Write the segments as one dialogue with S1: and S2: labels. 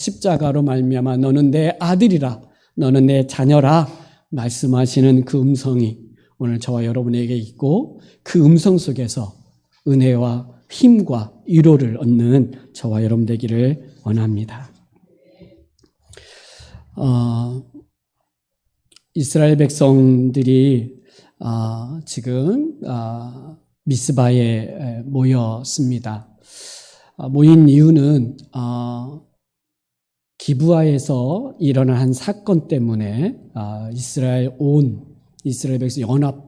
S1: 십자가로 말미암아 너는 내 아들이라, 너는 내 자녀라 말씀하시는 그 음성이 오늘 저와 여러분에게 있고, 그 음성 속에서 은혜와 힘과 위로를 얻는 저와 여러분 되기를 원합니다. 이스라엘 백성들이 지금 미스바에 모였습니다. 모인 이유는 기브아에서 일어난 한 사건 때문에 이스라엘 백성 연합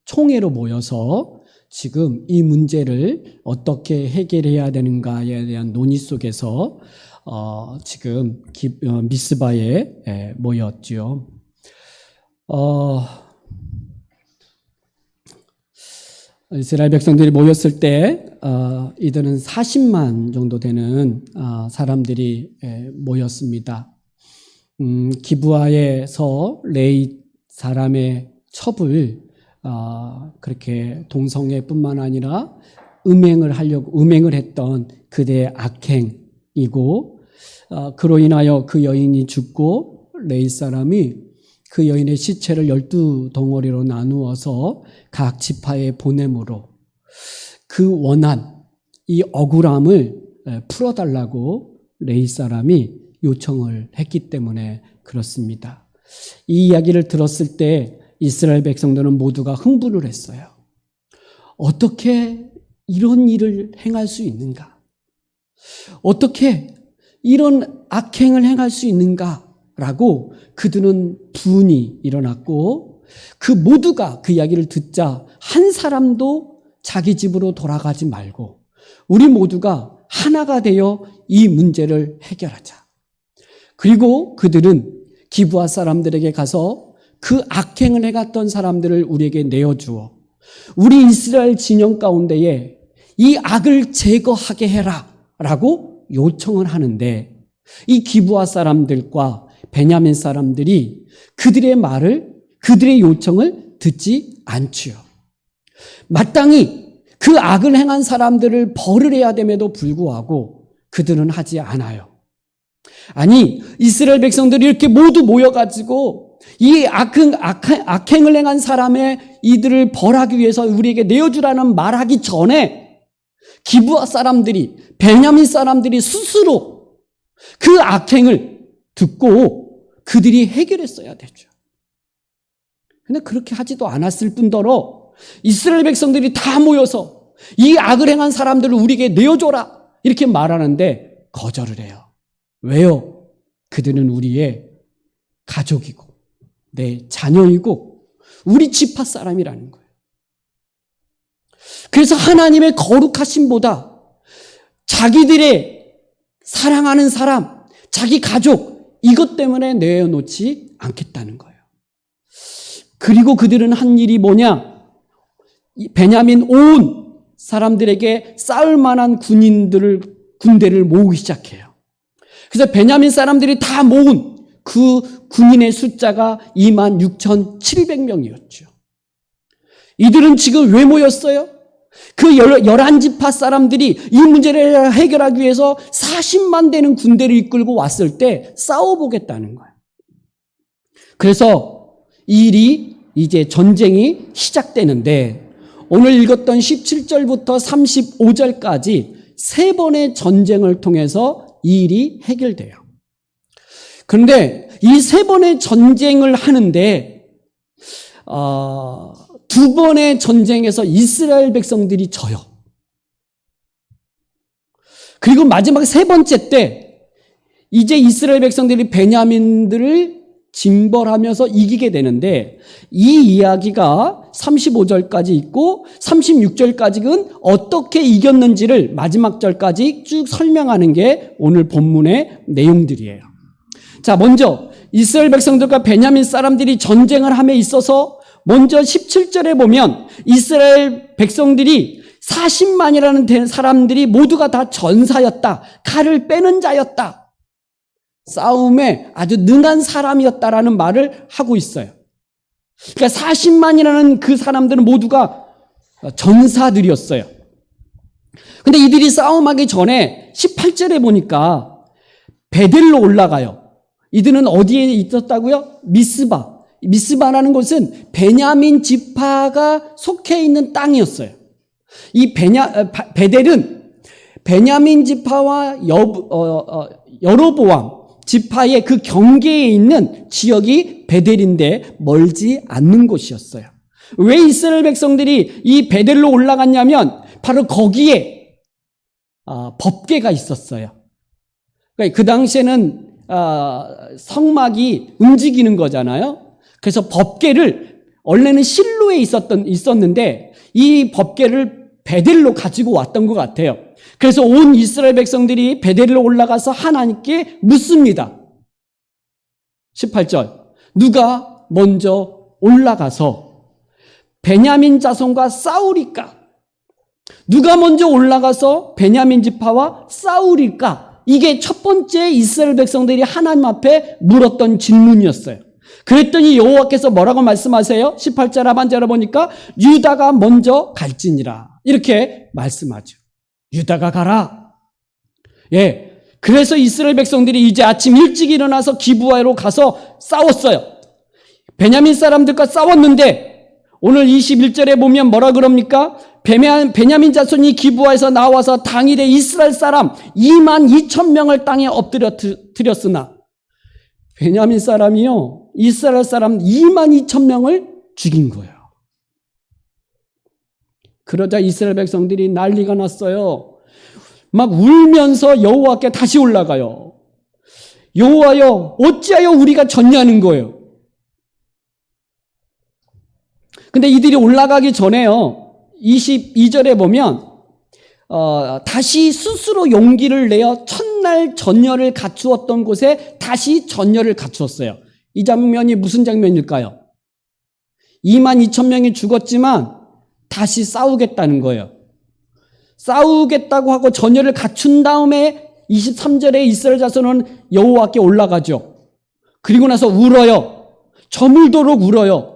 S1: 총회로 모여서 지금 이 문제를 어떻게 해결해야 되는가에 대한 논의 속에서 지금 미스바에 모였죠. 이스라엘 백성들이 모였을 때 이들은 40만 정도 되는 사람들이 모였습니다. 기브아에서 레위 사람의 첩을 그렇게 동성애뿐만 아니라 음행을 했던 그대의 악행이고, 그로 인하여 그 여인이 죽고 레위 사람이 그 여인의 시체를 12덩어리로 나누어서 각 지파에 보냄으로 그 원한, 이 억울함을 풀어달라고 레위 사람이 요청을 했기 때문에 그렇습니다. 이 이야기를 들었을 때 이스라엘 백성들은 모두가 흥분을 했어요. 어떻게 이런 일을 행할 수 있는가? 어떻게 이런 악행을 행할 수 있는가? 라고 그들은 분이 일어났고, 그 모두가 그 이야기를 듣자 한 사람도 자기 집으로 돌아가지 말고 우리 모두가 하나가 되어 이 문제를 해결하자. 그리고 그들은 기브아 사람들에게 가서 그 악행을 해갔던 사람들을 우리에게 내어주어 우리 이스라엘 진영 가운데에 이 악을 제거하게 해라 라고 요청을 하는데, 이 기브아 사람들과 베냐민 사람들이 그들의 말을, 그들의 요청을 듣지 않지요. 마땅히 그 악을 행한 사람들을 벌을 해야 됨에도 불구하고 그들은 하지 않아요. 아니, 이스라엘 백성들이 이렇게 모두 모여가지고 이 악행을 행한 사람의 이들을 벌하기 위해서 우리에게 내어주라는 말하기 전에 기브아 사람들이, 베냐민 사람들이 스스로 그 악행을 듣고 그들이 해결했어야 되죠. 근데 그렇게 하지도 않았을 뿐더러 이스라엘 백성들이 다 모여서 이 악을 행한 사람들을 우리에게 내어줘라 이렇게 말하는데 거절을 해요. 왜요? 그들은 우리의 가족이고 내 자녀이고 우리 지파 사람이라는 거예요. 그래서 하나님의 거룩하심보다 자기들의 사랑하는 사람, 자기 가족, 이것 때문에 내어놓지 않겠다는 거예요. 그리고 그들은 한 일이 뭐냐? 베냐민 온 사람들에게 싸울 만한 군대를 모으기 시작해요. 그래서 베냐민 사람들이 다 모은 그 군인의 숫자가 26,700명이었죠. 이들은 지금 왜 모였어요? 그 11지파 사람들이 이 문제를 해결하기 위해서 40만 되는 군대를 이끌고 왔을 때 싸워보겠다는 거예요. 그래서 이 일이 이제 전쟁이 시작되는데, 오늘 읽었던 17절부터 35절까지 세 번의 전쟁을 통해서 이 일이 해결돼요. 그런데 이 세 번의 전쟁을 하는데 두 번의 전쟁에서 이스라엘 백성들이 져요. 그리고 마지막 세 번째 때 이제 이스라엘 백성들이 베냐민들을 징벌하면서 이기게 되는데, 이 이야기가 35절까지 있고 36절까지는 어떻게 이겼는지를 마지막 절까지 쭉 설명하는 게 오늘 본문의 내용들이에요. 자, 먼저 이스라엘 백성들과 베냐민 사람들이 전쟁을 함에 있어서 먼저 17절에 보면 이스라엘 백성들이 40만이라는 사람들이 모두가 다 전사였다. 칼을 빼는 자였다. 싸움에 아주 능한 사람이었다라는 말을 하고 있어요. 그러니까 40만이라는 그 사람들은 모두가 전사들이었어요. 근데 이들이 싸움하기 전에 18절에 보니까 베델로 올라가요. 이들은 어디에 있었다고요? 미스바. 미스바라는 곳은 베냐민 지파가 속해 있는 땅이었어요. 이 베델은 베냐민 지파와 여로보암 지파의 그 경계에 있는 지역이 베델인데 멀지 않는 곳이었어요. 왜 이스라엘 백성들이 이 베델로 올라갔냐면 바로 거기에 법궤가 있었어요. 그러니까 그 당시에는 성막이 움직이는 거잖아요. 그래서 법궤를 원래는 실로에 있었는데 이 법궤를 베델로 가지고 왔던 것 같아요. 그래서 온 이스라엘 백성들이 베델로 올라가서 하나님께 묻습니다. 18절. 누가 먼저 올라가서 베냐민 자손과 싸우리까? 누가 먼저 올라가서 베냐민 지파와 싸우리까? 이게 첫 번째 이스라엘 백성들이 하나님 앞에 물었던 질문이었어요. 그랬더니 여호와께서 뭐라고 말씀하세요? 18절 하반절에 보니까 유다가 먼저 갈지니라. 이렇게 말씀하죠. 유다가 가라. 예. 그래서 이스라엘 백성들이 이제 아침 일찍 일어나서 기브아로 가서 싸웠어요. 베냐민 사람들과 싸웠는데 오늘 21절에 보면 뭐라 그럽니까? 베냐민 자손이 기브아에서 나와서 당일에 이스라엘 사람 22,000명을 땅에 엎드렸으나 베냐민 사람이요, 이스라엘 사람 22,000명을 죽인 거예요. 그러자 이스라엘 백성들이 난리가 났어요. 막 울면서 여호와께 다시 올라가요. 여호와여, 어찌하여 우리가 졌냐는 거예요. 근데 이들이 올라가기 전에요, 22절에 보면 다시 스스로 용기를 내어 첫날 전열을 갖추었던 곳에 다시 전열을 갖추었어요. 이 장면이 무슨 장면일까요? 22,000명이 죽었지만 다시 싸우겠다는 거예요. 싸우겠다고 하고 전열을 갖춘 다음에 23절에 이스라엘 자손은 여호와께 올라가죠. 그리고 나서 울어요. 저물도록 울어요.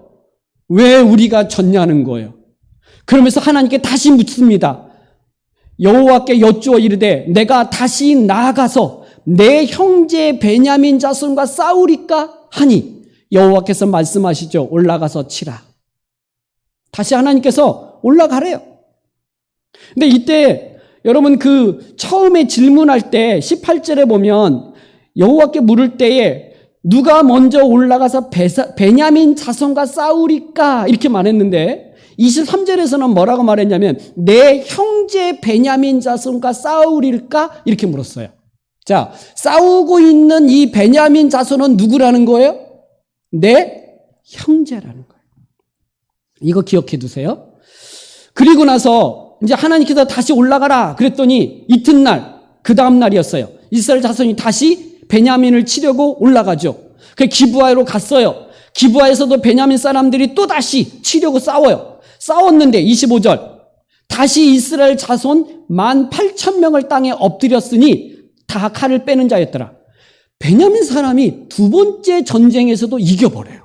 S1: 왜 우리가 졌냐는 거예요. 그러면서 하나님께 다시 묻습니다. 여호와께 여쭈어 이르되 내가 다시 나아가서 내 형제 베냐민 자손과 싸우리까 하니 여호와께서 말씀하시죠. 올라가서 치라. 다시 하나님께서 올라가래요. 근데 이때 여러분 그 처음에 질문할 때 18절에 보면 여호와께 물을 때에 누가 먼저 올라가서 베냐민 자손과 싸우리까 이렇게 말했는데 23절에서는 뭐라고 말했냐면 내 형제 베냐민 자손과 싸우릴까 이렇게 물었어요. 자, 싸우고 있는 이 베냐민 자손은 누구라는 거예요? 내 형제라는 거예요. 이거 기억해 두세요. 그리고 나서 이제 하나님께서 다시 올라가라 그랬더니 이튿날 그 다음 날이었어요. 이스라엘 자손이 다시 베냐민을 치려고 올라가죠. 그 기브아로 갔어요. 기브아에서도 베냐민 사람들이 또 다시 치려고 싸워요. 싸웠는데 25절 다시 이스라엘 자손 18,000명을 땅에 엎드렸으니 다 칼을 빼는 자였더라. 베냐민 사람이 두 번째 전쟁에서도 이겨버려요.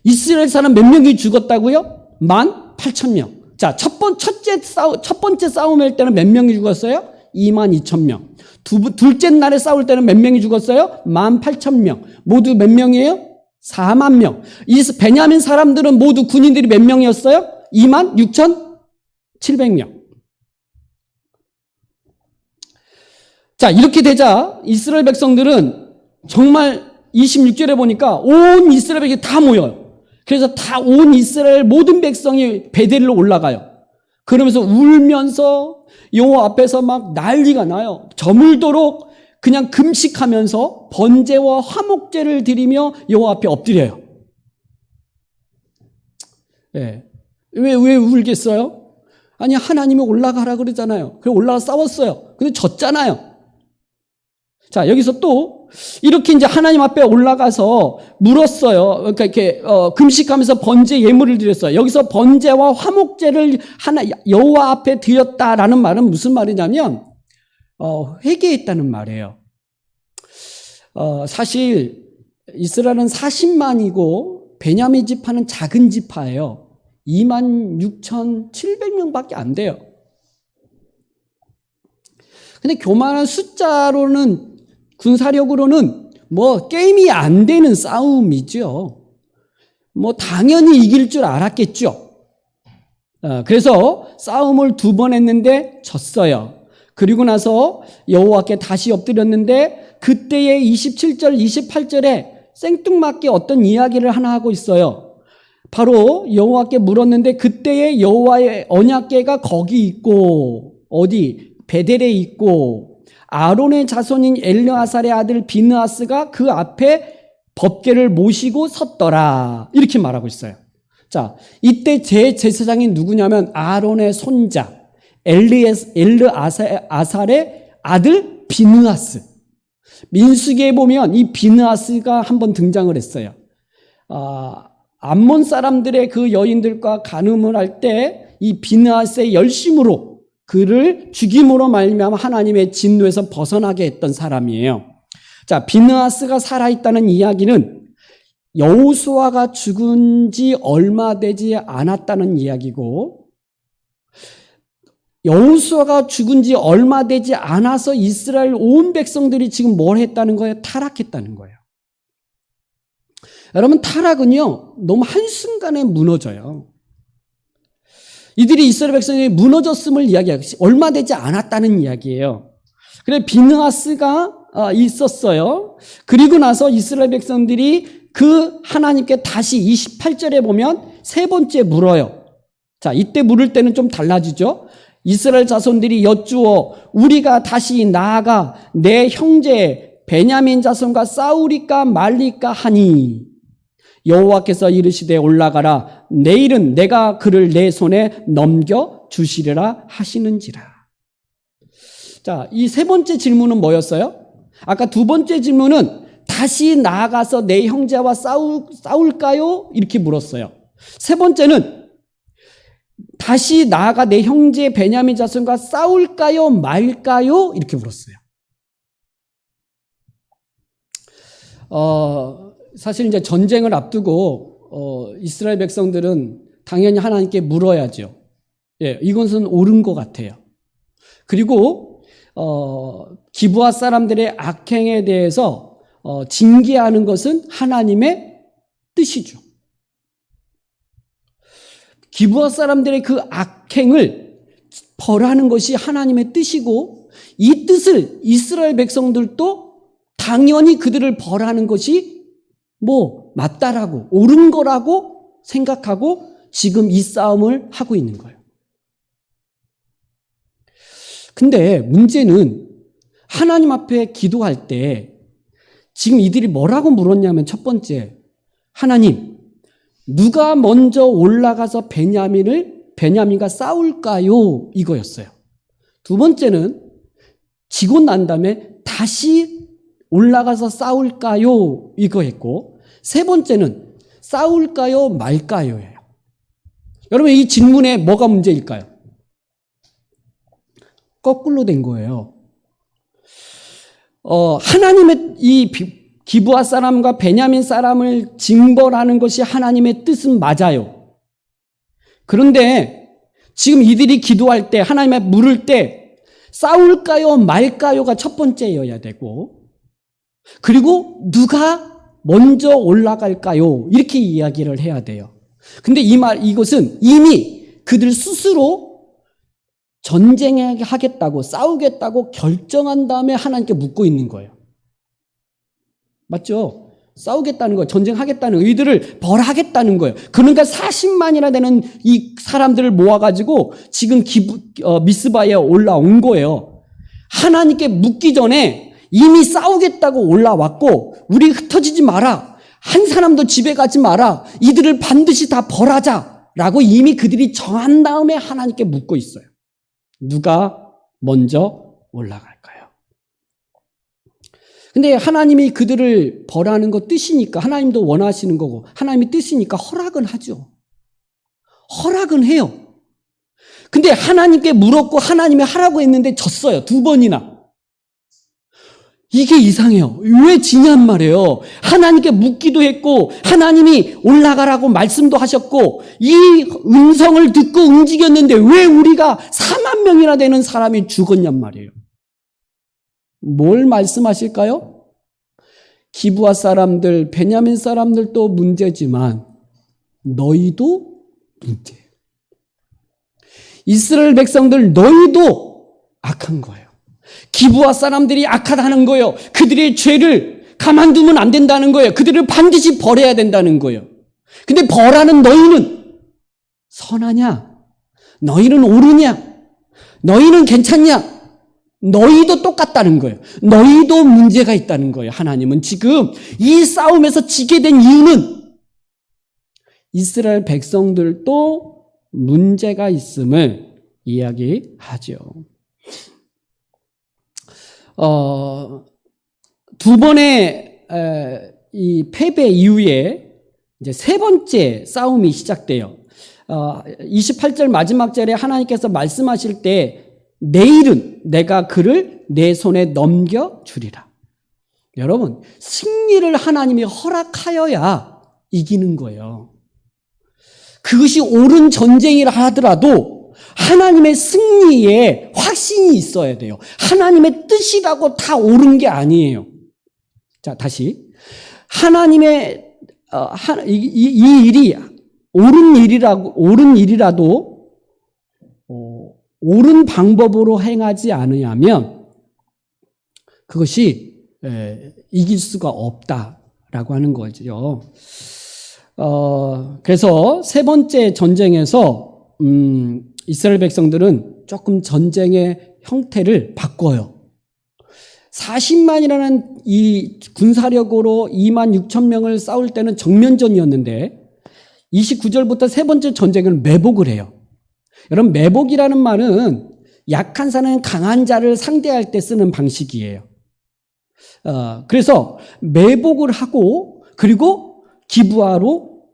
S1: 이스라엘 사람 몇 명이 죽었다고요? 18,000명. 자, 첫 번째 싸움일 때는 몇 명이 죽었어요? 22,000명. 둘째 날에 싸울 때는 몇 명이 죽었어요? 18,000명. 모두 몇 명이에요? 4만 명. 이 베냐민 사람들은 모두 군인들이 몇 명이었어요? 26,700명. 자, 이렇게 되자 이스라엘 백성들은 정말 26절에 보니까 온 이스라엘 백성이 다 모여요. 그래서 다 온 이스라엘 모든 백성이 베델로 올라가요. 그러면서 울면서 여호와 앞에서 막 난리가 나요. 저물도록 그냥 금식하면서 번제와 화목제를 드리며 여호와 앞에 엎드려요. 네. 왜 울겠어요? 아니, 하나님이 올라가라 그러잖아요. 그래서 올라가 싸웠어요. 근데 졌잖아요. 자, 여기서 또 이렇게 이제 하나님 앞에 올라가서 물었어요. 그러니까 이렇게 금식하면서 번제 예물을 드렸어요. 여기서 번제와 화목제를 여호와 앞에 드렸다라는 말은 무슨 말이냐면 회개했다는 말이에요. 사실 이스라엘은 40만이고 베냐민 지파는 작은 지파예요. 26,700명밖에 안 돼요. 근데 교만한 숫자로는 군사력으로는 게임이 안 되는 싸움이죠. 당연히 이길 줄 알았겠죠. 그래서 싸움을 2번 했는데 졌어요. 그리고 나서 여호와께 다시 엎드렸는데 그때의 27절, 28절에 생뚱맞게 어떤 이야기를 하나 하고 있어요. 바로 여호와께 물었는데 그때의 여호와의 언약궤가 거기 있고 어디? 베델에 있고 아론의 자손인 엘르아살의 아들 비느하스가 그 앞에 법궤를 모시고 섰더라. 이렇게 말하고 있어요. 자, 이때 제사장이 누구냐면 아론의 손자 엘르아살의 아들 비느하스. 민수기에 보면 이 비느하스가 한번 등장을 했어요. 암몬 사람들의 그 여인들과 간음을 할 때 이 비느하스의 열심으로 그를 죽임으로 말미암아 하나님의 진노에서 벗어나게 했던 사람이에요. 자, 비느하스가 살아있다는 이야기는 여호수아가 죽은 지 얼마 되지 않았다는 이야기고, 여호수아가 죽은 지 얼마 되지 않아서 이스라엘 온 백성들이 지금 뭘 했다는 거예요? 타락했다는 거예요. 여러분, 타락은요 너무 한순간에 무너져요. 이들이 이스라엘 백성이 무너졌음을 이야기하고 얼마 되지 않았다는 이야기예요. 그래 비느하스가 있었어요. 그리고 나서 이스라엘 백성들이 그 하나님께 다시 28절에 보면 세 번째 물어요. 자, 이때 물을 때는 좀 달라지죠. 이스라엘 자손들이 여쭈어 우리가 다시 나아가 내 형제 베냐민 자손과 싸우리까 말리까 하니 여호와께서 이르시되 올라가라. 내일은 내가 그를 내 손에 넘겨 주시리라 하시는지라. 자, 이 세 번째 질문은 뭐였어요? 아까 두 번째 질문은 다시 나아가서 내 형제와 싸울까요? 이렇게 물었어요. 세 번째는 다시 나아가 내 형제 베냐민 자손과 싸울까요? 말까요? 이렇게 물었어요. 사실 이제 전쟁을 앞두고 이스라엘 백성들은 당연히 하나님께 물어야죠. 예, 이것은 옳은 것 같아요. 그리고 기브아 사람들의 악행에 대해서 징계하는 것은 하나님의 뜻이죠. 기브아 사람들의 그 악행을 벌하는 것이 하나님의 뜻이고 이 뜻을 이스라엘 백성들도 당연히 그들을 벌하는 것이 맞다라고 옳은 거라고 생각하고 지금 이 싸움을 하고 있는 거예요. 근데 문제는 하나님 앞에 기도할 때 지금 이들이 뭐라고 물었냐면 첫 번째, 하나님, 누가 먼저 올라가서 베냐민과 싸울까요? 이거였어요. 두 번째는 지고 난 다음에 다시 올라가서 싸울까요? 이거였고, 세 번째는 싸울까요? 말까요?예요. 여러분, 이 질문에 뭐가 문제일까요? 거꾸로 된 거예요. 하나님의 이 기브아 사람과 베냐민 사람을 징벌하는 것이 하나님의 뜻은 맞아요. 그런데 지금 이들이 기도할 때, 하나님의 물을 때 싸울까요? 말까요가 첫 번째여야 되고, 그리고 누가 먼저 올라갈까요? 이렇게 이야기를 해야 돼요. 근데 이것은 이미 그들 스스로 전쟁하겠다고, 싸우겠다고 결정한 다음에 하나님께 묻고 있는 거예요. 맞죠? 싸우겠다는 거예요. 전쟁하겠다는 거예요. 이들을 벌하겠다는 거예요. 그러니까 40만이나 되는 이 사람들을 모아가지고 지금 미스바에 올라온 거예요. 하나님께 묻기 전에 이미 싸우겠다고 올라왔고, 우리 흩어지지 마라. 한 사람도 집에 가지 마라. 이들을 반드시 다 벌하자. 라고 이미 그들이 정한 다음에 하나님께 묻고 있어요. 누가 먼저 올라갈까요? 근데 하나님이 그들을 벌하는 거 뜻이니까, 하나님도 원하시는 거고, 하나님이 뜻이니까 허락은 하죠. 허락은 해요. 근데 하나님께 물었고, 하나님이 하라고 했는데 졌어요. 2번이나. 이게 이상해요. 왜 지냔 말이에요. 하나님께 묻기도 했고 하나님이 올라가라고 말씀도 하셨고 이 음성을 듣고 움직였는데 왜 우리가 4만 명이나 되는 사람이 죽었냔 말이에요. 뭘 말씀하실까요? 기브아 사람들, 베냐민 사람들도 문제지만 너희도 문제예요. 이스라엘 백성들 너희도 악한 거예요. 기브아 사람들이 악하다는 거예요. 그들의 죄를 가만두면 안 된다는 거예요. 그들을 반드시 벌해야 된다는 거예요. 근데 벌하는 너희는 선하냐? 너희는 옳으냐? 너희는 괜찮냐? 너희도 똑같다는 거예요. 너희도 문제가 있다는 거예요. 하나님은 지금 이 싸움에서 지게 된 이유는 이스라엘 백성들도 문제가 있음을 이야기하죠. 두 번의 이 패배 이후에 이제 세 번째 싸움이 시작돼요. 28절 마지막 절에 하나님께서 말씀하실 때 내일은 내가 그를 내 손에 넘겨주리라. 여러분, 승리를 하나님이 허락하여야 이기는 거예요. 그것이 옳은 전쟁이라 하더라도 하나님의 승리에 확신이 있어야 돼요. 하나님의 뜻이라고 다 옳은 게 아니에요. 자, 다시. 하나님의 이 일이 옳은 일이라도 옳은 방법으로 행하지 않으면 그것이 이길 수가 없다라고 하는 거죠. 그래서 세 번째 전쟁에서 이스라엘 백성들은 조금 전쟁의 형태를 바꿔요. 40만이라는 이 군사력으로 2만 6천 명을 싸울 때는 정면전이었는데 29절부터 세 번째 전쟁을 매복을 해요. 여러분, 매복이라는 말은 약한 자는 강한 자를 상대할 때 쓰는 방식이에요. 그래서 매복을 하고 그리고 기브아로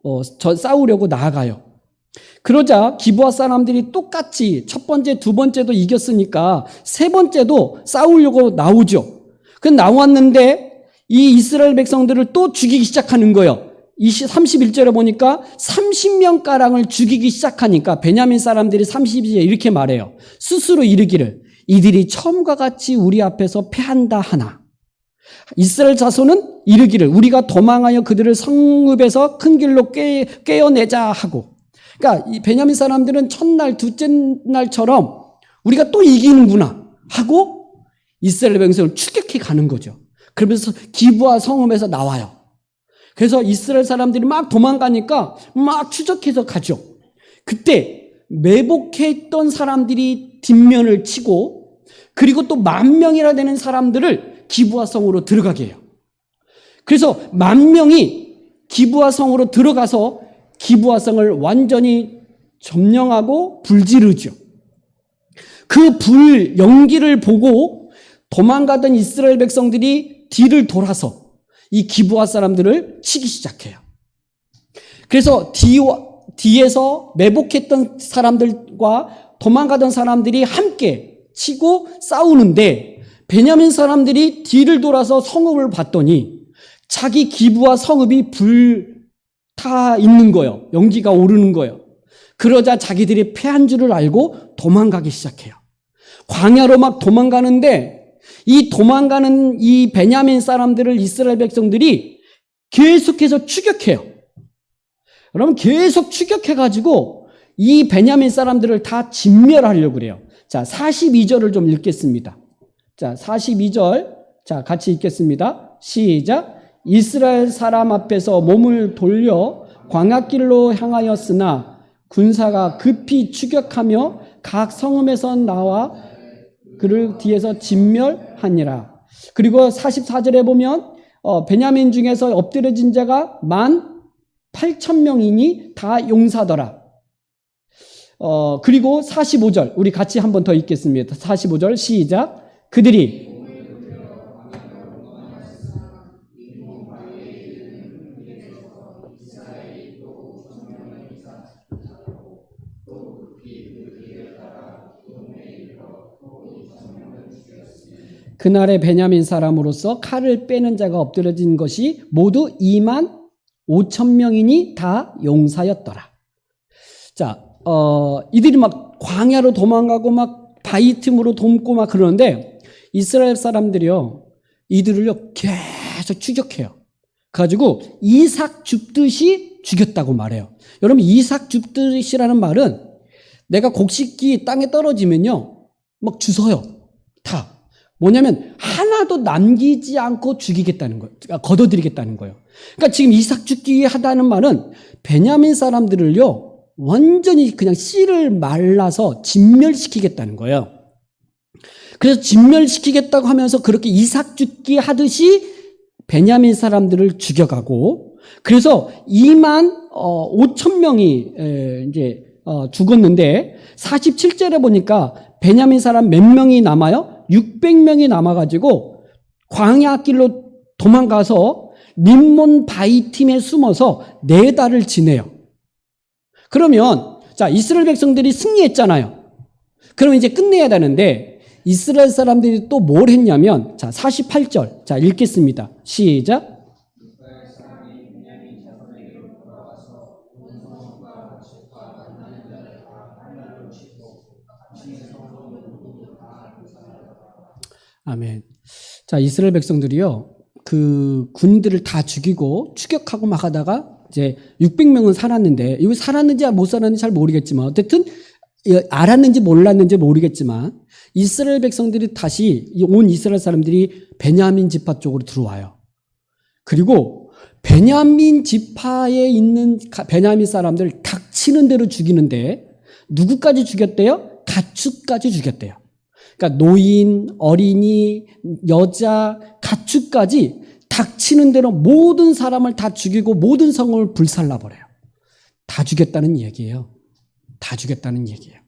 S1: 싸우려고 나아가요. 그러자 기브아 사람들이 똑같이 첫 번째, 두 번째도 이겼으니까 세 번째도 싸우려고 나오죠. 그 나왔는데 이 이스라엘 백성들을 또 죽이기 시작하는 거예요. 31절에 보니까 30명가량을 죽이기 시작하니까 베냐민 사람들이 32절에 이렇게 말해요. 스스로 이르기를 이들이 처음과 같이 우리 앞에서 패한다 하나. 이스라엘 자손은 이르기를 우리가 도망하여 그들을 성읍에서 큰 길로 꿰어내자 하고. 그러니까 이 베냐민 사람들은 첫날, 둘째 날처럼 우리가 또 이기는구나 하고 이스라엘 백성을 추격해 가는 거죠. 그러면서 기브아 성읍에서 나와요. 그래서 이스라엘 사람들이 막 도망가니까 막 추적해서 가죠. 그때 매복했던 사람들이 뒷면을 치고 그리고 또 10,000명이나 되는 사람들을 기브아 성으로 들어가게 해요. 그래서 10,000명이 기브아 성으로 들어가서 기브아 성을 완전히 점령하고 불지르죠. 그 불 연기를 보고 도망가던 이스라엘 백성들이 뒤를 돌아서 이 기브아 사람들을 치기 시작해요. 그래서 뒤에서 매복했던 사람들과 도망가던 사람들이 함께 치고 싸우는데 베냐민 사람들이 뒤를 돌아서 성읍을 봤더니 자기 기브아 성읍이 불타 있는 거예요. 연기가 오르는 거예요. 그러자 자기들이 패한 줄을 알고 도망가기 시작해요. 광야로 막 도망가는데 이 도망가는 이 베냐민 사람들을 이스라엘 백성들이 계속해서 추격해요. 여러분, 계속 추격해가지고 이 베냐민 사람들을 다 진멸하려고 그래요. 자, 42절을 좀 읽겠습니다. 자, 42절. 자, 같이 읽겠습니다. 시작. 이스라엘 사람 앞에서 몸을 돌려 광야길로 향하였으나 군사가 급히 추격하며 각 성읍에서 나와 그를 뒤에서 진멸하니라. 그리고 44절에 보면 베냐민 중에서 엎드려진 자가 18,000명이니 다 용사더라. 그리고 45절 우리 같이 한 번 더 읽겠습니다. 45절 시작. 그들이 그날의 베냐민 사람으로서 칼을 빼는 자가 엎드려진 것이 모두 25,000명이니 다 용사였더라. 자, 이들이 막 광야로 도망가고 막 바위 틈으로 돕고 막 그러는데 이스라엘 사람들이요, 이들을요 계속 가서 추격해요. 그래가지고 이삭 줍듯이 죽였다고 말해요. 여러분, 이삭 줍듯이라는 말은 내가 곡식이 땅에 떨어지면요, 막 주워요. 다. 뭐냐면 하나도 남기지 않고 죽이겠다는 거예요. 걷어들이겠다는 거예요. 그러니까 지금 이삭 죽기 하다는 말은 베냐민 사람들을요, 완전히 그냥 씨를 말라서 진멸시키겠다는 거예요. 그래서 진멸시키겠다고 하면서 그렇게 이삭 죽기 하듯이 베냐민 사람들을 죽여가고, 그래서 2만 5천 명이 이제 죽었는데 47절에 보니까 베냐민 사람 몇 명이 남아요? 600명이 남아가지고 광야길로 도망가서 림몬 바이팀에 숨어서 4달을 지내요. 그러면 자, 이스라엘 백성들이 승리했잖아요. 그럼 이제 끝내야 되는데 이스라엘 사람들이 또 뭘 했냐면, 자, 48절. 자, 읽겠습니다. 시작. 아멘. 자, 이스라엘 백성들이요, 그 군인들을 다 죽이고 추격하고 막 하다가 이제 600명은 살았는데, 이거 살았는지 못 살았는지 잘 모르겠지만, 어쨌든 알았는지 몰랐는지 모르겠지만 이스라엘 백성들이 다시, 온 이스라엘 사람들이 베냐민 지파 쪽으로 들어와요. 그리고 베냐민 지파에 있는 베냐민 사람들 닥치는 대로 죽이는데 누구까지 죽였대요? 가축까지 죽였대요. 그러니까 노인, 어린이, 여자, 가축까지 닥치는 대로 모든 사람을 다 죽이고 모든 성을 불살라버려요. 다 죽였다는 얘기예요. 다 죽였다는 얘기예요.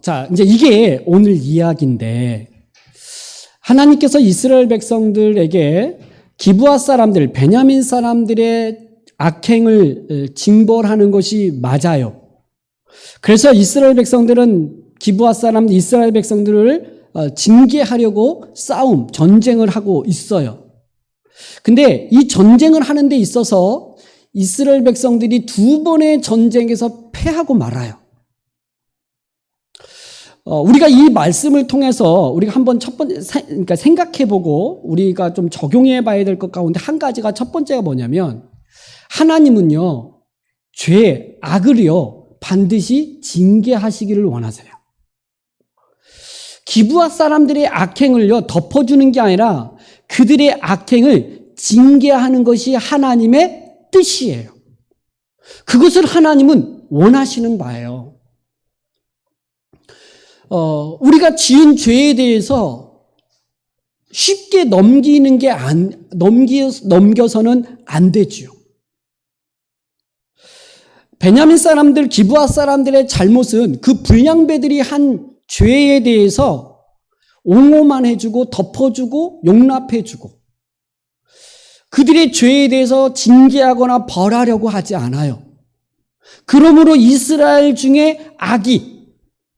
S1: 자, 이제 이게 오늘 이야기인데, 하나님께서 이스라엘 백성들에게 기브아 사람들, 베냐민 사람들의 악행을 징벌하는 것이 맞아요. 그래서 이스라엘 백성들은 기브아 사람, 이스라엘 백성들을 징계하려고 전쟁을 하고 있어요. 근데 이 전쟁을 하는 데 있어서 이스라엘 백성들이 2번의 전쟁에서 패하고 말아요. 우리가 이 말씀을 통해서 우리가 한번 그러니까 생각해보고 우리가 좀 적용해 봐야 될 것 가운데 한 가지가, 첫 번째가 뭐냐면, 하나님은요, 악을요, 반드시 징계하시기를 원하세요. 기브아 사람들의 악행을요, 덮어주는 게 아니라 그들의 악행을 징계하는 것이 하나님의 뜻이에요. 그것을 하나님은 원하시는 바예요. 우리가 지은 죄에 대해서 쉽게 넘겨서는 안 되지요. 베냐민 사람들, 기브아 사람들의 잘못은 그 불량배들이 한 죄에 대해서 옹호만 해주고 덮어주고 용납해주고, 그들의 죄에 대해서 징계하거나 벌하려고 하지 않아요. 그러므로 이스라엘 중에 악이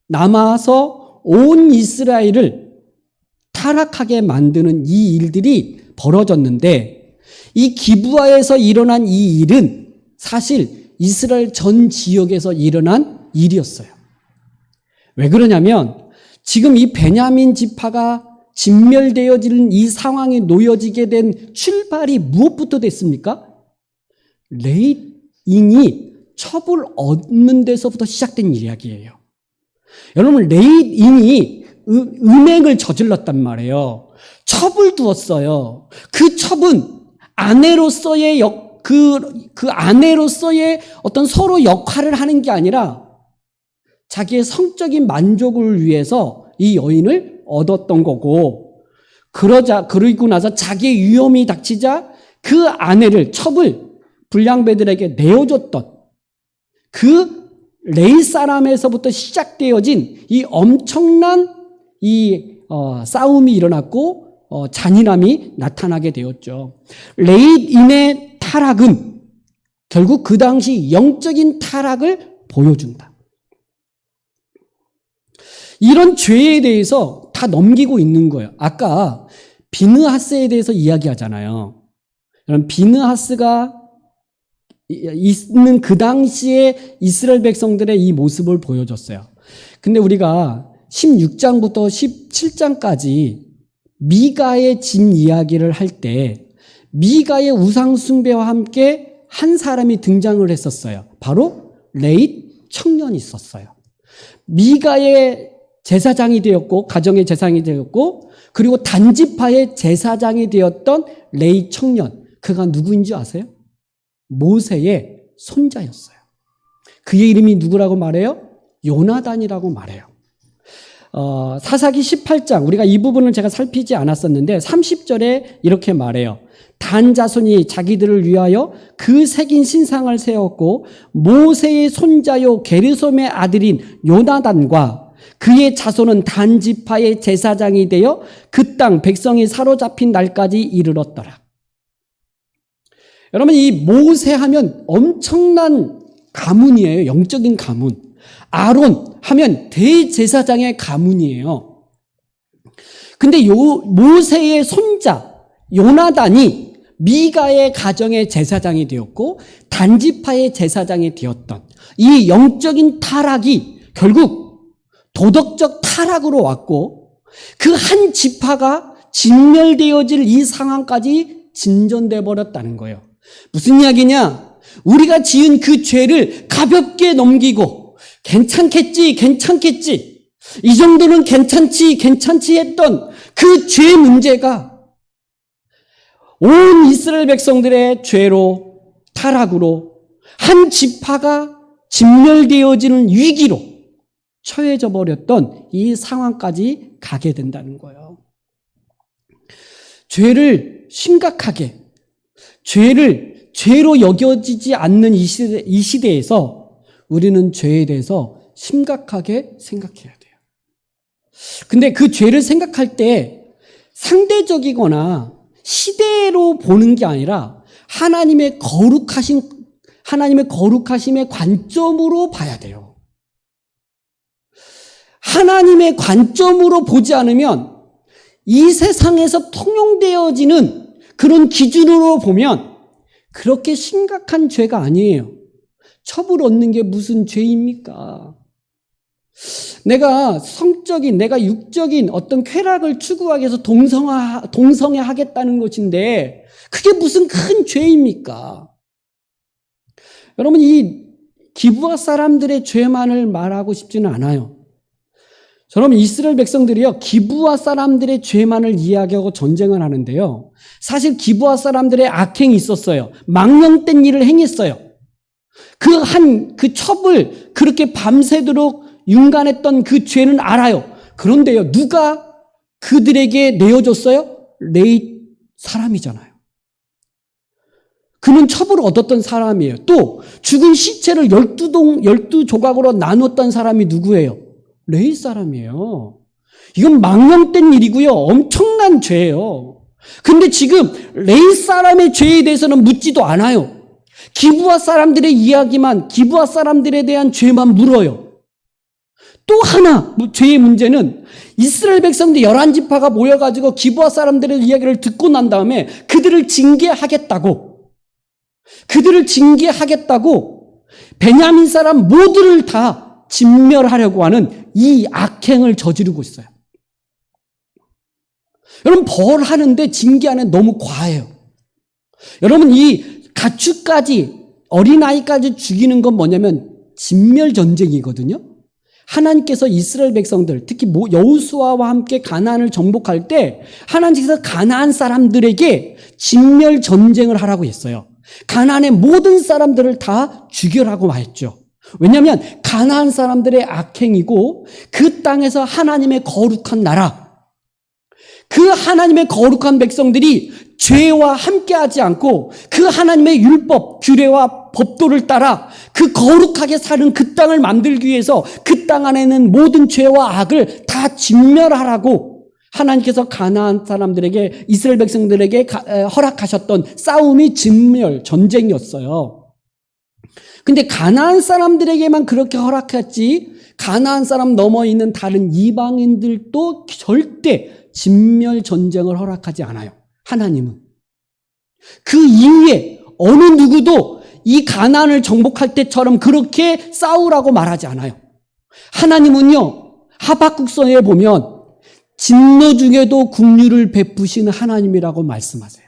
S1: 남아서 온 이스라엘을 타락하게 만드는 이 일들이 벌어졌는데, 이 기브아에서 일어난 이 일은 사실 이스라엘 전 지역에서 일어난 일이었어요. 왜 그러냐면, 지금 이 베냐민 지파가 진멸되어지는 이 상황에 놓여지게 된 출발이 무엇부터 됐습니까? 레잇인이 첩을 얻는 데서부터 시작된 이야기예요. 여러분, 레잇인이 음행을 저질렀단 말이에요. 첩을 두었어요. 그 첩은 아내로서의 그 아내로서의 어떤 서로 역할을 하는 게 아니라 자기의 성적인 만족을 위해서 이 여인을 얻었던 거고, 그러고 나서 자기의 위험이 닥치자 그 아내를, 첩을 불량배들에게 내어줬던 그 레이 사람에서부터 시작되어진 이 엄청난 싸움이 일어났고 잔인함이 나타나게 되었죠. 레잇인의 타락은 결국 그 당시 영적인 타락을 보여준다. 이런 죄에 대해서 다 넘기고 있는 거예요. 아까 비느하스에 대해서 이야기하잖아요. 여러분, 비느하스가 있는 그 당시에 이스라엘 백성들의 이 모습을 보여줬어요. 근데 우리가 16장부터 17장까지 미가의 집 이야기를 할 때 미가의 우상 숭배와 함께 한 사람이 등장을 했었어요. 바로 레잇 청년이 있었어요. 미가의 제사장이 되었고 가정의 제사장이 되었고 그리고 단지파의 제사장이 되었던 레잇 청년, 그가 누구인지 아세요? 모세의 손자였어요. 그의 이름이 누구라고 말해요? 요나단이라고 말해요. 사사기 18장, 우리가 이 부분을 제가 살피지 않았었는데 30절에 이렇게 말해요. 단 자손이 자기들을 위하여 그 새긴 신상을 세웠고 모세의 손자요 게르솜의 아들인 요나단과 그의 자손은 단 지파의 제사장이 되어 그 땅 백성이 사로잡힌 날까지 이르렀더라. 여러분, 이 모세 하면 엄청난 가문이에요. 영적인 가문. 아론 하면 대제사장의 가문이에요. 근데 모세의 손자 요나단이 미가의 가정의 제사장이 되었고 단지파의 제사장이 되었던 이 영적인 타락이 결국 도덕적 타락으로 왔고 그 한 지파가 진멸되어질 이 상황까지 진전돼 버렸다는 거예요. 무슨 이야기냐? 우리가 지은 그 죄를 가볍게 넘기고 괜찮겠지 이 정도는 괜찮지 했던 그 죄 문제가 온 이스라엘 백성들의 죄로 타락으로 한 지파가 진멸되어지는 위기로 처해져 버렸던 이 상황까지 가게 된다는 거예요. 죄를 심각하게, 죄로 여겨지지 않는 이 시대에서 우리는 죄에 대해서 심각하게 생각해야 돼요. 근데 그 죄를 생각할 때 상대적이거나 시대로 보는 게 아니라 하나님의 거룩하심의 관점으로 봐야 돼요. 하나님의 관점으로 보지 않으면 이 세상에서 통용되어지는 그런 기준으로 보면 그렇게 심각한 죄가 아니에요. 첩을 얻는 게 무슨 죄입니까? 내가 성적인, 내가 육적인 어떤 쾌락을 추구하기 위해서 동성애하겠다는 것인데 그게 무슨 큰 죄입니까? 여러분, 이 기브아 사람들의 죄만을 말하고 싶지는 않아요. 여러분, 이스라엘 백성들이요, 기브아 사람들의 죄만을 이야기하고 전쟁을 하는데요. 사실 기브아 사람들의 악행이 있었어요. 망령된 일을 행했어요. 그 첩을 그렇게 밤새도록 윤간했던 그 죄는 알아요. 그런데요, 누가 그들에게 내어줬어요? 레잇 사람이잖아요. 그는 첩을 얻었던 사람이에요. 또 죽은 시체를 12조각으로 나눴던 사람이 누구예요? 레잇 사람이에요. 이건 망령된 일이고요. 엄청난 죄예요. 근데 지금 레잇 사람의 죄에 대해서는 묻지도 않아요. 기브아 사람들의 이야기만, 기브아 사람들에 대한 죄만 물어요. 또 하나 죄의 문제는 이스라엘 백성들 11지파가 모여가지고 기브아 사람들의 이야기를 듣고 난 다음에 그들을 징계하겠다고 베냐민 사람 모두를 다 진멸하려고 하는 이 악행을 저지르고 있어요. 여러분, 벌하는데 징계하는 너무 과해요. 여러분, 이 가축까지 어린아이까지 죽이는 건 뭐냐면 진멸전쟁이거든요. 하나님께서 이스라엘 백성들, 특히 여호수아와 함께 가나안을 정복할 때 하나님께서 가나안 사람들에게 진멸전쟁을 하라고 했어요. 가나안의 모든 사람들을 다 죽여라고 했죠. 왜냐하면 가나안 사람들의 악행이고 그 땅에서 하나님의 거룩한 나라, 그 하나님의 거룩한 백성들이 죄와 함께하지 않고 그 하나님의 율법, 규례와 법도를 따라 그 거룩하게 사는 그 땅을 만들기 위해서 그 땅 안에 있는 모든 죄와 악을 다 진멸하라고 하나님께서 가나안 사람들에게, 이스라엘 백성들에게 허락하셨던 싸움이 진멸, 전쟁이었어요. 근데 가나안 사람들에게만 그렇게 허락했지 가나안 사람 넘어 있는 다른 이방인들도 절대 진멸 전쟁을 허락하지 않아요. 하나님은. 그 이후에 어느 누구도 이 가나안을 정복할 때처럼 그렇게 싸우라고 말하지 않아요. 하나님은요, 하박국서에 보면 진노 중에도 긍휼을 베푸시는 하나님이라고 말씀하세요.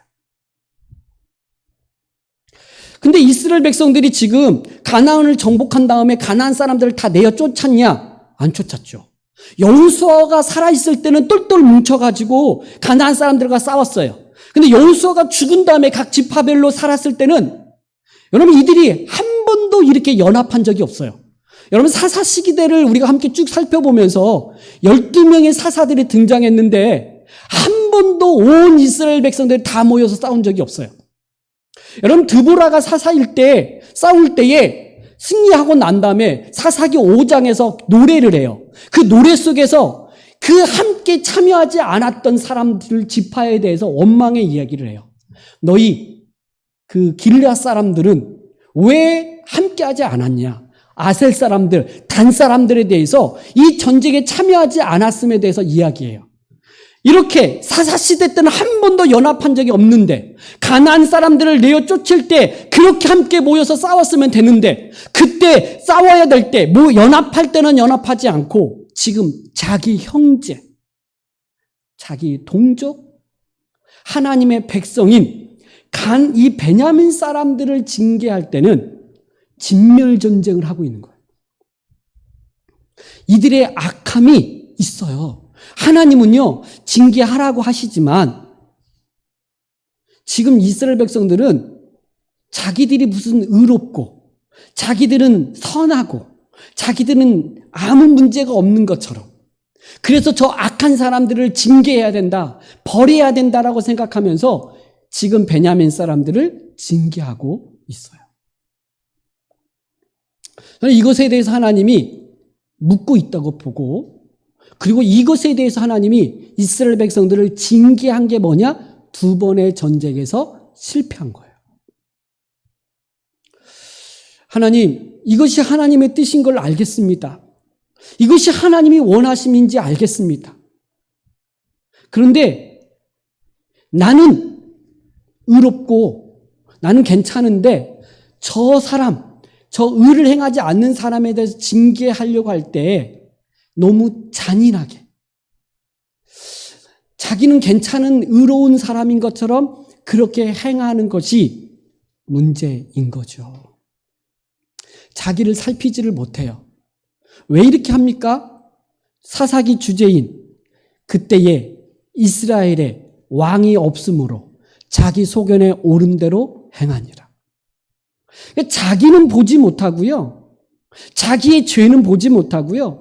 S1: 근데 이스라엘 백성들이 지금 가나안을 정복한 다음에 가나안 사람들을 다 내어 쫓았냐? 안 쫓았죠. 여호수아가 살아있을 때는 똘똘 뭉쳐가지고 가나안 사람들과 싸웠어요. 근데 여호수아가 죽은 다음에 각 지파별로 살았을 때는 여러분 이들이 한 번도 이렇게 연합한 적이 없어요. 여러분 사사 시기대를 우리가 함께 쭉 살펴보면서 12명의 사사들이 등장했는데 한 번도 온 이스라엘 백성들이 다 모여서 싸운 적이 없어요. 여러분 드보라가 사사일 때 싸울 때에 승리하고 난 다음에 사사기 5장에서 노래를 해요. 그 노래 속에서 그 함께 참여하지 않았던 사람들 지파에 대해서 원망의 이야기를 해요. 너희 그 길르앗 사람들은 왜 함께하지 않았냐? 아셀 사람들, 단 사람들에 대해서 이 전쟁에 참여하지 않았음에 대해서 이야기해요. 이렇게 사사시대 때는 한 번도 연합한 적이 없는데 가나안 사람들을 내어 쫓을 때 그렇게 함께 모여서 싸웠으면 되는데 그때 싸워야 될 때 연합할 때는 연합하지 않고 지금 자기 형제, 자기 동족, 하나님의 백성인 이 베냐민 사람들을 징계할 때는 진멸전쟁을 하고 있는 거예요. 이들의 악함이 있어요. 하나님은요, 징계하라고 하시지만 지금 이스라엘 백성들은 자기들이 무슨 의롭고 자기들은 선하고 자기들은 아무 문제가 없는 것처럼 그래서 저 악한 사람들을 징계해야 된다, 버려야 된다라고 생각하면서 지금 베냐민 사람들을 징계하고 있어요. 저는 이것에 대해서 하나님이 묻고 있다고 보고 그리고 이것에 대해서 하나님이 이스라엘 백성들을 징계한 게 뭐냐? 2번의 전쟁에서 실패한 거예요. 하나님, 이것이 하나님의 뜻인 걸 알겠습니다. 이것이 하나님이 원하심인지 알겠습니다. 그런데 나는 의롭고 나는 괜찮은데 저 사람, 저 의를 행하지 않는 사람에 대해서 징계하려고 할 때 너무 잔인하게 자기는 괜찮은 의로운 사람인 것처럼 그렇게 행하는 것이 문제인 거죠. 자기를 살피지를 못해요. 왜 이렇게 합니까? 사사기 주제인 그때에 이스라엘에 왕이 없으므로 자기 소견에 옳은 대로 행하니라. 자기는 보지 못하고요. 자기의 죄는 보지 못하고요.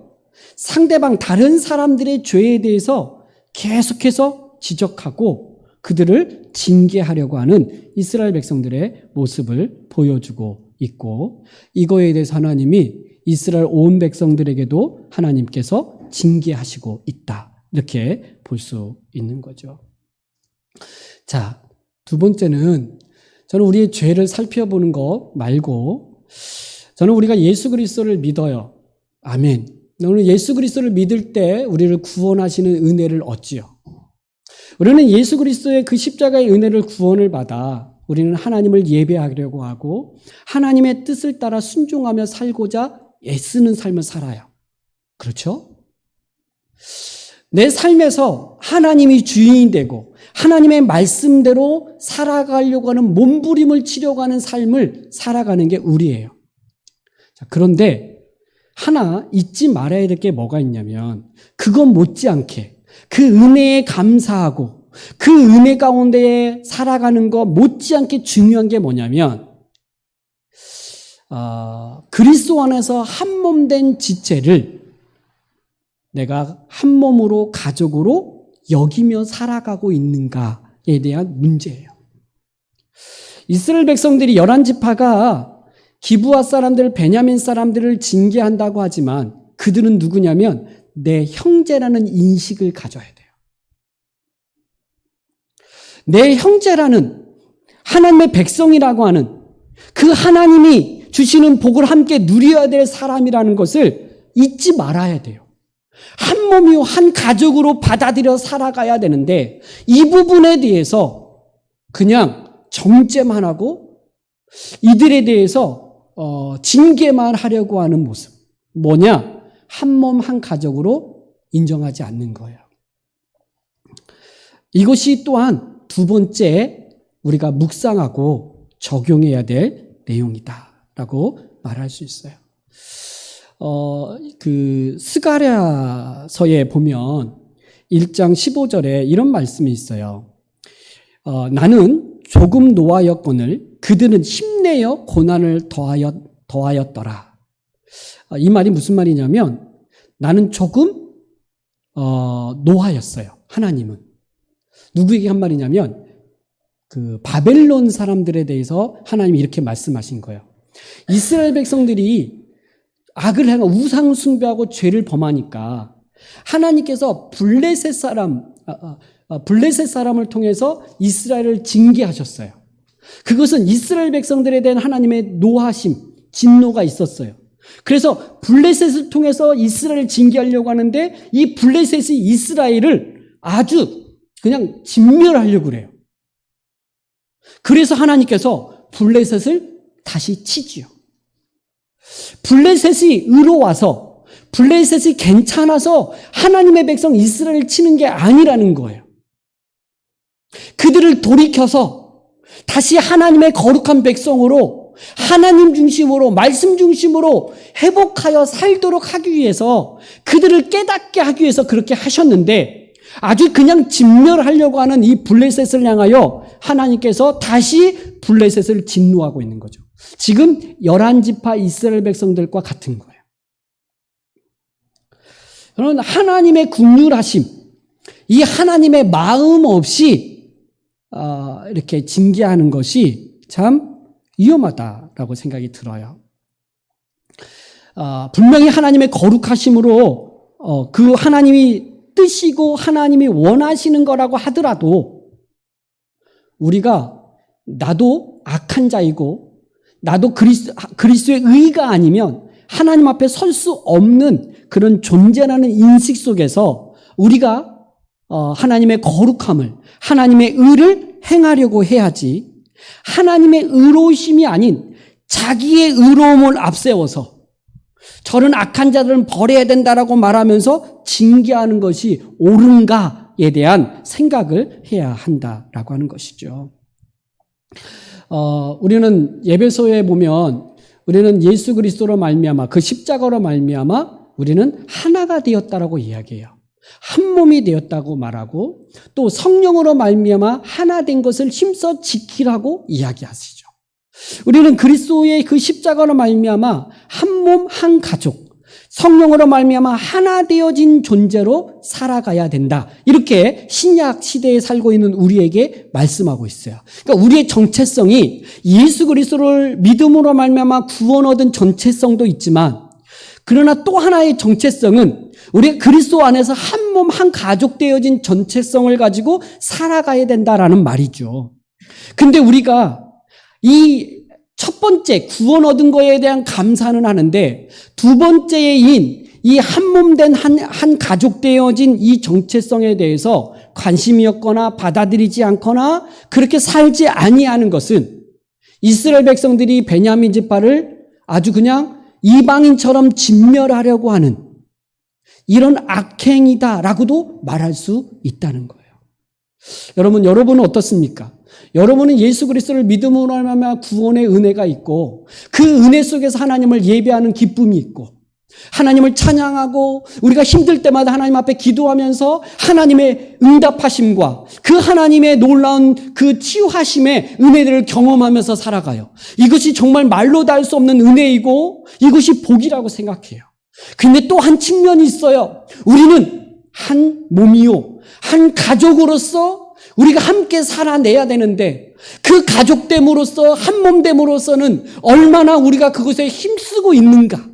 S1: 상대방 다른 사람들의 죄에 대해서 계속해서 지적하고 그들을 징계하려고 하는 이스라엘 백성들의 모습을 보여주고 있고 이거에 대해서 하나님이 이스라엘 온 백성들에게도 하나님께서 징계하시고 있다. 이렇게 볼 수 있는 거죠. 자, 2번째는 저는 우리의 죄를 살펴보는 것 말고 저는 우리가 예수 그리스도를 믿어요. 아멘. 우리는 예수 그리스도를 믿을 때 우리를 구원하시는 은혜를 얻지요. 우리는 예수 그리스도의 그 십자가의 은혜를 구원을 받아 우리는 하나님을 예배하려고 하고 하나님의 뜻을 따라 순종하며 살고자 애쓰는 삶을 살아요. 그렇죠? 내 삶에서 하나님이 주인이 되고 하나님의 말씀대로 살아가려고 하는 몸부림을 치려고 하는 삶을 살아가는 게 우리예요. 자, 그런데 하나 잊지 말아야 될 게 뭐가 있냐면 그것 못지않게 그 은혜에 감사하고 그 은혜 가운데 살아가는 것 못지않게 중요한 게 뭐냐면 그리스도 안에서 한 몸 된 지체를 내가 한 몸으로 가족으로 여기며 살아가고 있는가에 대한 문제예요. 이스라엘 백성들이 11지파가 기브아 사람들, 베냐민 사람들을 징계한다고 하지만 그들은 누구냐면 내 형제라는 인식을 가져야 돼요. 내 형제라는 하나님의 백성이라고 하는 그 하나님이 주시는 복을 함께 누려야 될 사람이라는 것을 잊지 말아야 돼요. 한 몸이요, 한 가족으로 받아들여 살아가야 되는데 이 부분에 대해서 그냥 정죄만 하고 이들에 대해서 징계만 하려고 하는 모습. 뭐냐? 한 몸 한 가족으로 인정하지 않는 거예요. 이것이 또한 두 번째 우리가 묵상하고 적용해야 될 내용이다라고 말할 수 있어요. 스가랴서에 보면 1장 15절에 이런 말씀이 있어요. 나는 조금 노하였거늘 그들은 힘내어 고난을 더하였더라. 이 말이 무슨 말이냐면 나는 조금 노하였어요. 하나님은. 누구에게 한 말이냐면 바벨론 사람들에 대해서 하나님이 이렇게 말씀하신 거예요. 이스라엘 백성들이 악을 행하고 우상 숭배하고 죄를 범하니까 하나님께서 블레셋 사람을 통해서 이스라엘을 징계하셨어요. 그것은 이스라엘 백성들에 대한 하나님의 노하심, 진노가 있었어요. 그래서 블레셋을 통해서 이스라엘을 징계하려고 하는데 이 블레셋이 이스라엘을 아주 그냥 진멸하려고 그래요. 그래서 하나님께서 블레셋을 다시 치지요. 블레셋이 의로와서 블레셋이 괜찮아서 하나님의 백성 이스라엘을 치는 게 아니라는 거예요. 그들을 돌이켜서 다시 하나님의 거룩한 백성으로 하나님 중심으로 말씀 중심으로 회복하여 살도록 하기 위해서 그들을 깨닫게 하기 위해서 그렇게 하셨는데 아주 그냥 진멸하려고 하는 이 블레셋을 향하여 하나님께서 다시 블레셋을 진노하고 있는 거죠. 지금 11지파 이스라엘 백성들과 같은 거예요. 여러분, 하나님의 긍휼하심, 이 하나님의 마음 없이 이렇게 징계하는 것이 참 위험하다라고 생각이 들어요. 분명히 하나님의 거룩하심으로 그 하나님이 뜻이고 하나님이 원하시는 거라고 하더라도 우리가 나도 악한 자이고 나도 그리스도의 의가 아니면 하나님 앞에 설 수 없는 그런 존재라는 인식 속에서 우리가 하나님의 거룩함을, 하나님의 의를 행하려고 해야지 하나님의 의로우심이 아닌 자기의 의로움을 앞세워서 저런 악한 자들은 버려야 된다라고 말하면서 징계하는 것이 옳은가에 대한 생각을 해야 한다라고 하는 것이죠. 우리는 예배소에 보면 우리는 예수 그리스도로 말미암아 그 십자가로 말미암아 우리는 하나가 되었다라고 이야기해요. 한 몸이 되었다고 말하고 또 성령으로 말미암아 하나 된 것을 힘써 지키라고 이야기하시죠. 우리는 그리스도의 그 십자가로 말미암아 한 몸 한 가족, 성령으로 말미암아 하나 되어진 존재로 살아가야 된다. 이렇게 신약 시대에 살고 있는 우리에게 말씀하고 있어요. 그러니까 우리의 정체성이 예수 그리스도를 믿음으로 말미암아 구원 얻은 정체성도 있지만 그러나 또 하나의 정체성은 우리가 그리스도 안에서 한 몸 한 가족 되어진 정체성을 가지고 살아가야 된다라는 말이죠. 근데 우리가 이 첫 번째 구원 얻은 거에 대한 감사는 하는데 두 번째인 이 한 몸 된 한 가족 되어진 이 정체성에 대해서 관심이 없거나 받아들이지 않거나 그렇게 살지 아니하는 것은 이스라엘 백성들이 베냐민 지파를 아주 그냥 이방인처럼 진멸하려고 하는 이런 악행이다라고도 말할 수 있다는 거예요. 여러분은 어떻습니까? 여러분은 예수 그리스도를 믿음으로 말미암아 구원의 은혜가 있고 그 은혜 속에서 하나님을 예배하는 기쁨이 있고 하나님을 찬양하고 우리가 힘들 때마다 하나님 앞에 기도하면서 하나님의 응답하심과 그 하나님의 놀라운 그 치유하심의 은혜들을 경험하면서 살아가요. 이것이 정말 말로 다 할 수 없는 은혜이고 이것이 복이라고 생각해요. 근데 또 한 측면이 있어요. 우리는 한 몸이요, 한 가족으로서 우리가 함께 살아내야 되는데 그 가족됨으로써 한 몸됨으로써는 얼마나 우리가 그것에 힘쓰고 있는가.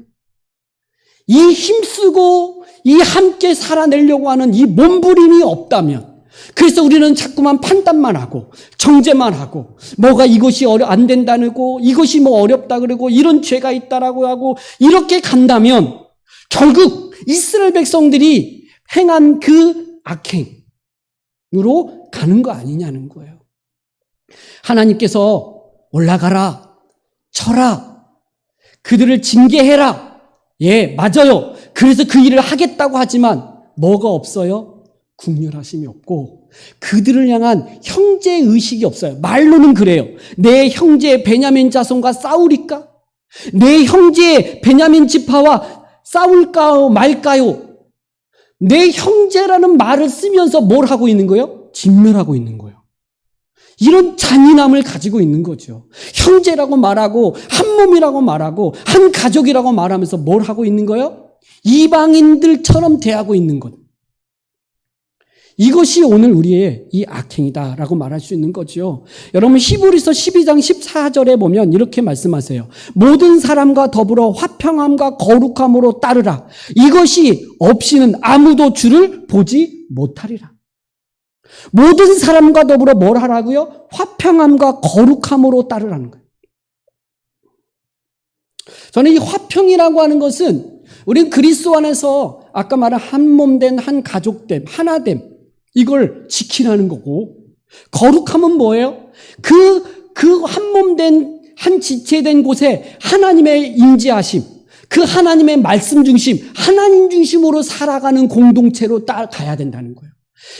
S1: 이 힘쓰고 이 함께 살아내려고 하는 이 몸부림이 없다면 그래서 우리는 자꾸만 판단만 하고 정죄만 하고 뭐가 이것이 안 된다고 이것이 뭐 어렵다 그러고 이런 죄가 있다라고 하고 이렇게 간다면 결국 이스라엘 백성들이 행한 그 악행으로 가는 거 아니냐는 거예요. 하나님께서 올라가라, 쳐라, 그들을 징계해라. 예, 맞아요. 그래서 그 일을 하겠다고 하지만 뭐가 없어요? 긍휼하심이 없고 그들을 향한 형제 의식이 없어요. 말로는 그래요. 내 형제 베냐민 자손과 싸우리까? 내 형제 베냐민 지파와 싸울까요 말까요? 내 형제라는 말을 쓰면서 뭘 하고 있는 거예요? 진멸하고 있는 거예요. 이런 잔인함을 가지고 있는 거죠. 형제라고 말하고 한 몸이라고 말하고 한 가족이라고 말하면서 뭘 하고 있는 거예요? 이방인들처럼 대하고 있는 것. 이것이 오늘 우리의 이 악행이다라고 말할 수 있는 거죠. 여러분 히브리서 12장 14절에 보면 이렇게 말씀하세요. 모든 사람과 더불어 화평함과 거룩함으로 따르라. 이것이 없이는 아무도 주를 보지 못하리라. 모든 사람과 더불어 뭘 하라고요? 화평함과 거룩함으로 따르라는 거예요. 저는 이 화평이라고 하는 것은 우린 그리스도 안에서 아까 말한 한 몸된 한 가족됨, 하나됨 이걸 지키라는 거고, 거룩함은 뭐예요? 그 한 몸된 한 지체된 곳에 하나님의 임재하심, 그 하나님의 말씀 중심, 하나님 중심으로 살아가는 공동체로 가야 된다는 거예요.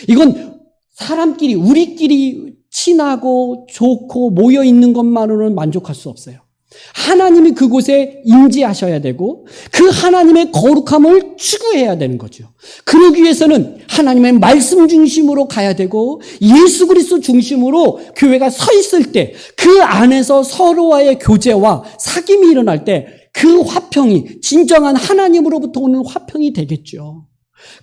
S1: 이건 사람끼리 우리끼리 친하고 좋고 모여 있는 것만으로는 만족할 수 없어요. 하나님이 그곳에 임재하셔야 되고 그 하나님의 거룩함을 추구해야 되는 거죠. 그러기 위해서는 하나님의 말씀 중심으로 가야 되고 예수 그리스도 중심으로 교회가 서 있을 때 그 안에서 서로와의 교제와 사귐이 일어날 때 그 화평이 진정한 하나님으로부터 오는 화평이 되겠죠.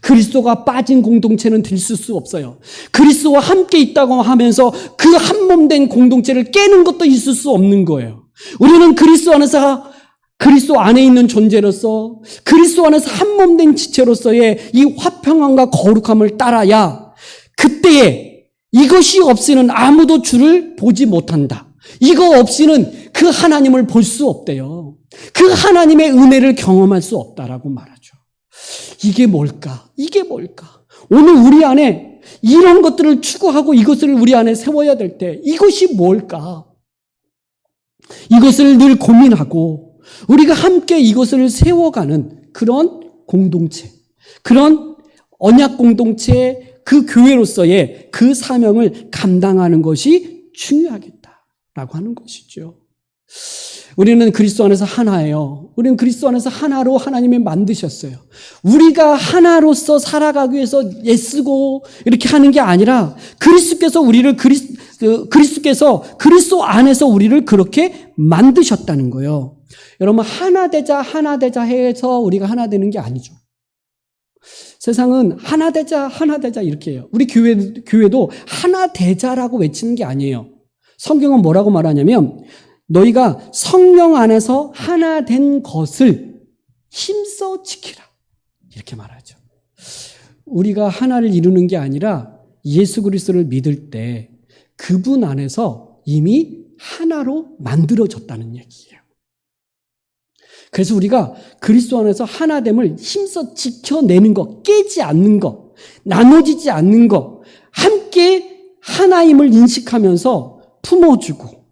S1: 그리스도가 빠진 공동체는 있을 수 없어요. 그리스도와 함께 있다고 하면서 그 한 몸 된 공동체를 깨는 것도 있을 수 없는 거예요. 우리는 그리스도 안에 있는 존재로서 그리스도 안에서 한 몸 된 지체로서의 이 화평함과 거룩함을 따라야 그때에 이것이 없이는 아무도 주를 보지 못한다. 이거 없이는 그 하나님을 볼 수 없대요. 그 하나님의 은혜를 경험할 수 없다라고 말하죠. 이게 뭘까? 이게 뭘까? 오늘 우리 안에 이런 것들을 추구하고 이것을 우리 안에 세워야 될 때 이것이 뭘까? 이것을 늘 고민하고 우리가 함께 이것을 세워가는 그런 공동체, 그런 언약 공동체, 그 교회로서의 그 사명을 감당하는 것이 중요하겠다라고 하는 것이죠. 우리는 그리스도 안에서 하나예요. 우리는 그리스도 안에서 하나로 하나님이 만드셨어요. 우리가 하나로서 살아가기 위해서 애쓰고 이렇게 하는 게 아니라 그리스도께서 그리스도 안에서 우리를 그렇게 만드셨다는 거예요. 여러분 하나 되자 해서 우리가 하나 되는 게 아니죠. 세상은 하나 되자 이렇게 해요. 우리 교회도 하나 되자라고 외치는 게 아니에요. 성경은 뭐라고 말하냐면 너희가 성령 안에서 하나 된 것을 힘써 지키라. 이렇게 말하죠. 우리가 하나를 이루는 게 아니라 예수 그리스도를 믿을 때 그분 안에서 이미 하나로 만들어졌다는 얘기예요. 그래서 우리가 그리스도 안에서 하나됨을 힘써 지켜내는 것, 깨지 않는 것, 나눠지지 않는 것, 함께 하나임을 인식하면서 품어주고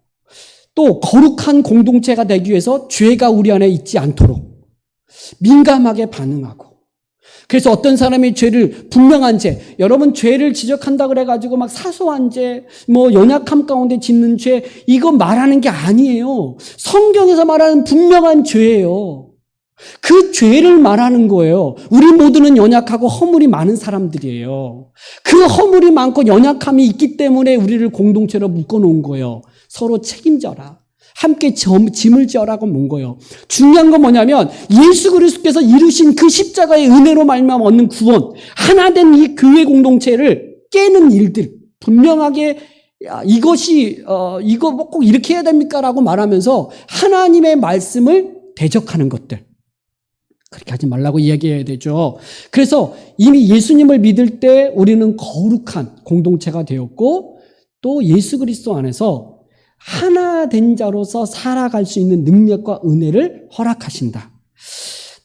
S1: 또 거룩한 공동체가 되기 위해서 죄가 우리 안에 있지 않도록 민감하게 반응하고, 그래서 어떤 사람이 죄를 분명한 죄, 여러분 죄를 지적한다 그래가지고 막 사소한 죄, 연약함 가운데 짓는 죄, 이거 말하는 게 아니에요. 성경에서 말하는 분명한 죄예요. 그 죄를 말하는 거예요. 우리 모두는 연약하고 허물이 많은 사람들이에요. 그 허물이 많고 연약함이 있기 때문에 우리를 공동체로 묶어놓은 거예요. 서로 책임져라. 함께 짐을 지어라고 문 거예요. 중요한 건 뭐냐면 예수 그리스도께서 이루신 그 십자가의 은혜로 말미암아 얻는 구원, 하나된 이 교회 공동체를 깨는 일들, 분명하게 이거 꼭 이렇게 해야 됩니까라고 말하면서 하나님의 말씀을 대적하는 것들, 그렇게 하지 말라고 이야기해야 되죠. 그래서 이미 예수님을 믿을 때 우리는 거룩한 공동체가 되었고 또 예수 그리스도 안에서 하나 된 자로서 살아갈 수 있는 능력과 은혜를 허락하신다.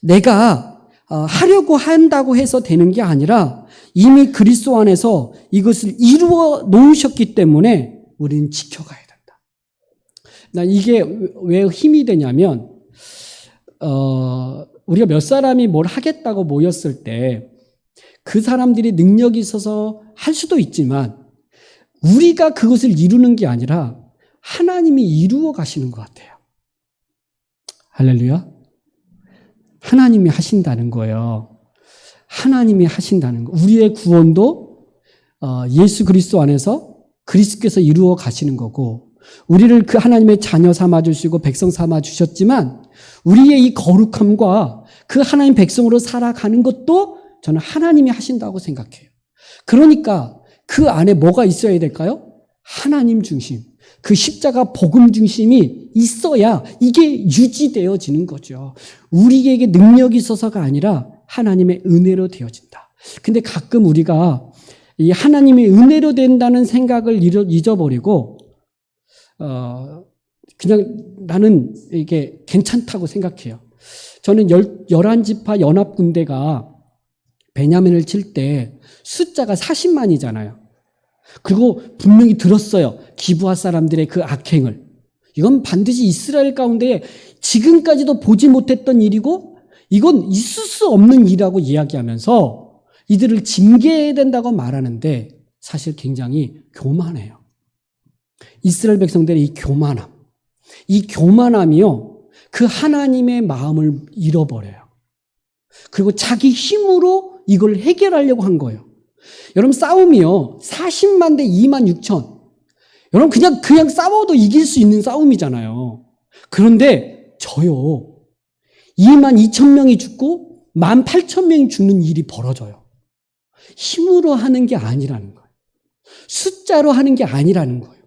S1: 내가 하려고 한다고 해서 되는 게 아니라 이미 그리스도 안에서 이것을 이루어 놓으셨기 때문에 우리는 지켜가야 된다. 난 이게 왜 힘이 되냐면 우리가 몇 사람이 뭘 하겠다고 모였을 때 그 사람들이 능력이 있어서 할 수도 있지만 우리가 그것을 이루는 게 아니라 하나님이 이루어 가시는 것 같아요. 할렐루야. 하나님이 하신다는 거예요. 하나님이 하신다는 거. 우리의 구원도 예수 그리스도 안에서 그리스도께서 이루어 가시는 거고, 우리를 그 하나님의 자녀 삼아 주시고 백성 삼아 주셨지만 우리의 이 거룩함과 그 하나님 백성으로 살아가는 것도 저는 하나님이 하신다고 생각해요. 그러니까 그 안에 뭐가 있어야 될까요? 하나님 중심, 그 십자가 복음 중심이 있어야 이게 유지되어지는 거죠. 우리에게 능력이 있어서가 아니라 하나님의 은혜로 되어진다. 근데 가끔 우리가 이 하나님의 은혜로 된다는 생각을 잊어버리고 그냥 나는 이게 괜찮다고 생각해요. 저는 11지파 연합군대가 베냐민을 칠 때 숫자가 40만이잖아요. 그리고 분명히 들었어요. 기브아 사람들의 그 악행을. 이건 반드시 이스라엘 가운데 지금까지도 보지 못했던 일이고 이건 있을 수 없는 일이라고 이야기하면서 이들을 징계해야 된다고 말하는데 사실 굉장히 교만해요. 이스라엘 백성들의 이 교만함. 이 교만함이요. 그 하나님의 마음을 잃어버려요. 그리고 자기 힘으로 이걸 해결하려고 한 거예요. 여러분 싸움이요. 40만 대 2만 6천. 여러분 그냥 싸워도 이길 수 있는 싸움이잖아요. 그런데 저요. 2만 2천 명이 죽고 1만 8천 명이 죽는 일이 벌어져요. 힘으로 하는 게 아니라는 거예요. 숫자로 하는 게 아니라는 거예요.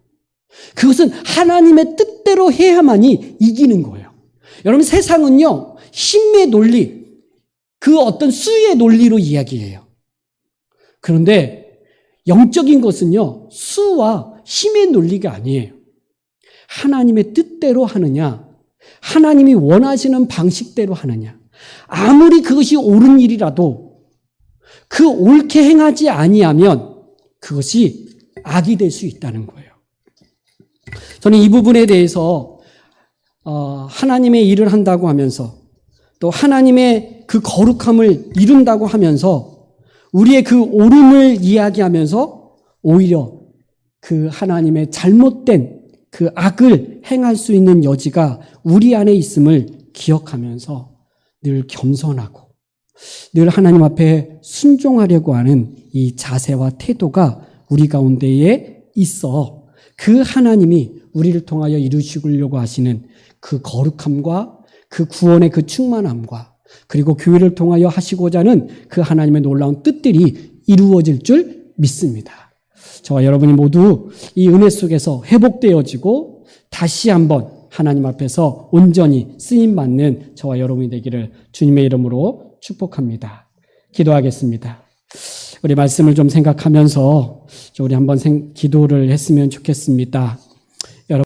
S1: 그것은 하나님의 뜻대로 해야만이 이기는 거예요. 여러분 세상은요. 힘의 논리, 그 어떤 수의 논리로 이야기해요. 그런데 영적인 것은요. 수와 힘의 논리가 아니에요. 하나님의 뜻대로 하느냐, 하나님이 원하시는 방식대로 하느냐. 아무리 그것이 옳은 일이라도 그 옳게 행하지 아니하면 그것이 악이 될 수 있다는 거예요. 저는 이 부분에 대해서 하나님의 일을 한다고 하면서 또 하나님의 그 거룩함을 이룬다고 하면서 우리의 그 옳음을 이야기하면서 오히려 그 하나님의 잘못된 그 악을 행할 수 있는 여지가 우리 안에 있음을 기억하면서 늘 겸손하고 늘 하나님 앞에 순종하려고 하는 이 자세와 태도가 우리 가운데에 있어 그 하나님이 우리를 통하여 이루시려고 하시는 그 거룩함과 그 구원의 그 충만함과 그리고 교회를 통하여 하시고자 하는 그 하나님의 놀라운 뜻들이 이루어질 줄 믿습니다. 저와 여러분이 모두 이 은혜 속에서 회복되어지고 다시 한번 하나님 앞에서 온전히 쓰임받는 저와 여러분이 되기를 주님의 이름으로 축복합니다. 기도하겠습니다. 우리 말씀을 좀 생각하면서 우리 한번 기도를 했으면 좋겠습니다.